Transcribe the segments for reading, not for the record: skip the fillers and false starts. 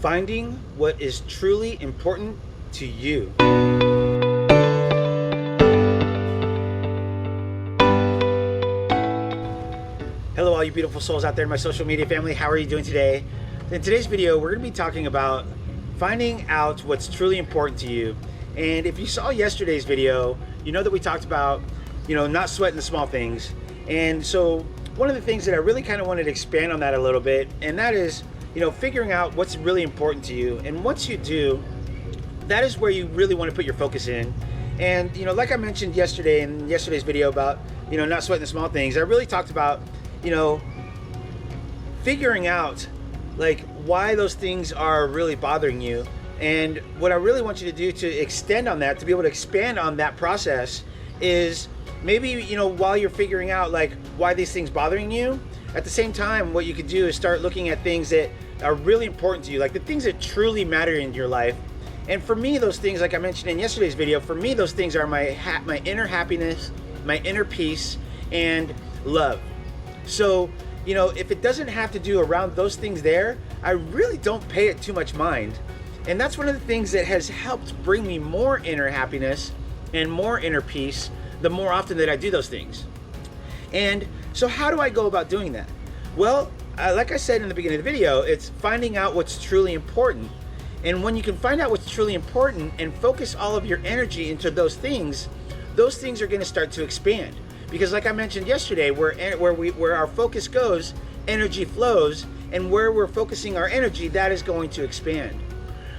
Finding what is truly important to you. Hello, all you beautiful souls out there in my social media family. How are you doing today? In today's video, we're going to be talking about finding out what's truly important to you. And if you saw yesterday's video, you know that we talked about, not sweating the small things. And so one of the things that I really kind of wanted to expand on that a little bit, and that is, figuring out what's really important to you. And once you do, that is where you really want to put your focus in. And, like I mentioned yesterday in yesterday's video about, not sweating the small things, I really talked about, figuring out like why those things are really bothering you. And what I really want you to do to extend on that, to be able to expand on that process, is maybe, while you're figuring out like why these things bothering you, at the same time, what you could do is start looking at things that are really important to you, like the things that truly matter in your life. And for me, those things, like I mentioned in yesterday's video, for me, those things are my inner happiness, my inner peace, and love. So, if it doesn't have to do around those things there, I really don't pay it too much mind. And that's one of the things that has helped bring me more inner happiness and more inner peace the more often that I do those things. And so how do I go about doing that? Well, like I said in the beginning of the video, it's finding out what's truly important. And when you can find out what's truly important and focus all of your energy into those things are going to start to expand. Because like I mentioned yesterday, where our focus goes, energy flows, and where we're focusing our energy, that is going to expand.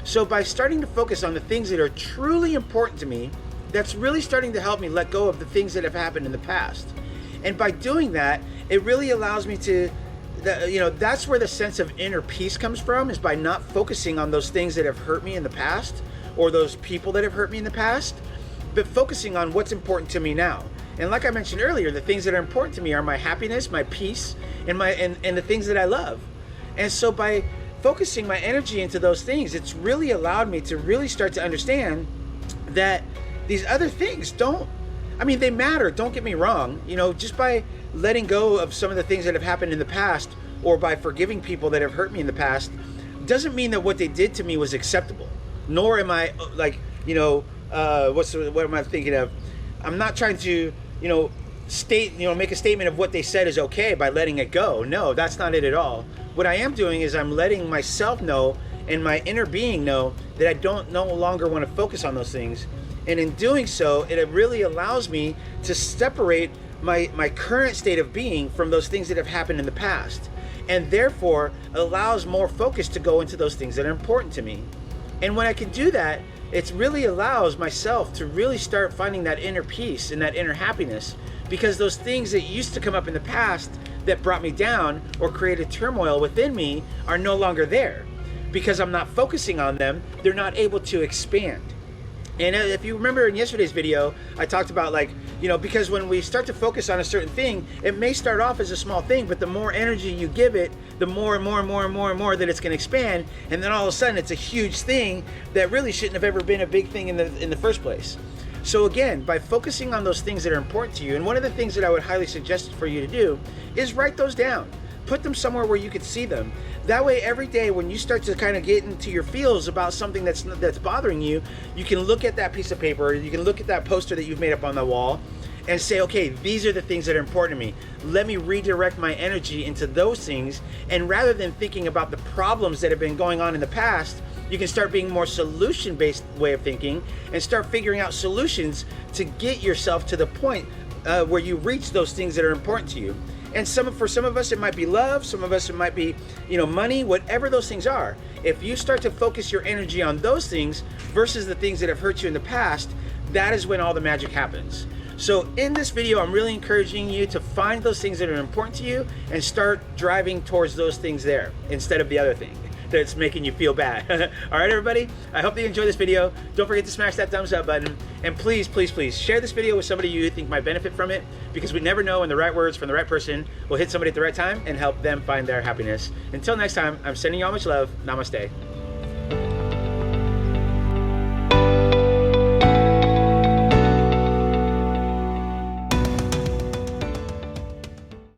So by starting to focus on the things that are truly important to me, that's really starting to help me let go of the things that have happened in the past. And by doing that, it really allows me to, that's where the sense of inner peace comes from, is by not focusing on those things that have hurt me in the past, or those people that have hurt me in the past, but focusing on what's important to me now. And like I mentioned earlier, the things that are important to me are my happiness, my peace, and the things that I love. And so by focusing my energy into those things, it's really allowed me to really start to understand that these other things they matter, don't get me wrong. Just by letting go of some of the things that have happened in the past, or by forgiving people that have hurt me in the past, doesn't mean that what they did to me was acceptable. Nor am I what am I thinking of? I'm not trying to, make a statement of what they said is okay by letting it go. No, that's not it at all. What I am doing is I'm letting myself know and my inner being know that I no longer want to focus on those things. And in doing so, it really allows me to separate my current state of being from those things that have happened in the past. And therefore, allows more focus to go into those things that are important to me. And when I can do that, it really allows myself to really start finding that inner peace and that inner happiness, because those things that used to come up in the past that brought me down or created turmoil within me are no longer there. Because I'm not focusing on them, they're not able to expand. And if you remember in yesterday's video, I talked about because when we start to focus on a certain thing, it may start off as a small thing, but the more energy you give it, the more and more and more and more and more that it's going to expand. And then all of a sudden it's a huge thing that really shouldn't have ever been a big thing in the first place. So again, by focusing on those things that are important to you, and one of the things that I would highly suggest for you to do is write those down. Put them somewhere where you could see them. That way, every day when you start to kind of get into your feels about something that's bothering you, you can look at that piece of paper, you can look at that poster that you've made up on the wall, and say, okay, these are the things that are important to me. Let me redirect my energy into those things. And rather than thinking about the problems that have been going on in the past, you can start being more solution-based way of thinking and start figuring out solutions to get yourself to the point where you reach those things that are important to you. And for some of us, it might be love. Some of us, it might be, money, whatever those things are. If you start to focus your energy on those things versus the things that have hurt you in the past, that is when all the magic happens. So in this video, I'm really encouraging you to find those things that are important to you and start driving towards those things there instead of the other thing that's making you feel bad. All right, everybody, I hope that you enjoyed this video. Don't forget to smash that thumbs up button, and please, please, please share this video with somebody you think might benefit from it, because we never know when the right words from the right person will hit somebody at the right time and help them find their happiness. Until next time, I'm sending you all much love. Namaste.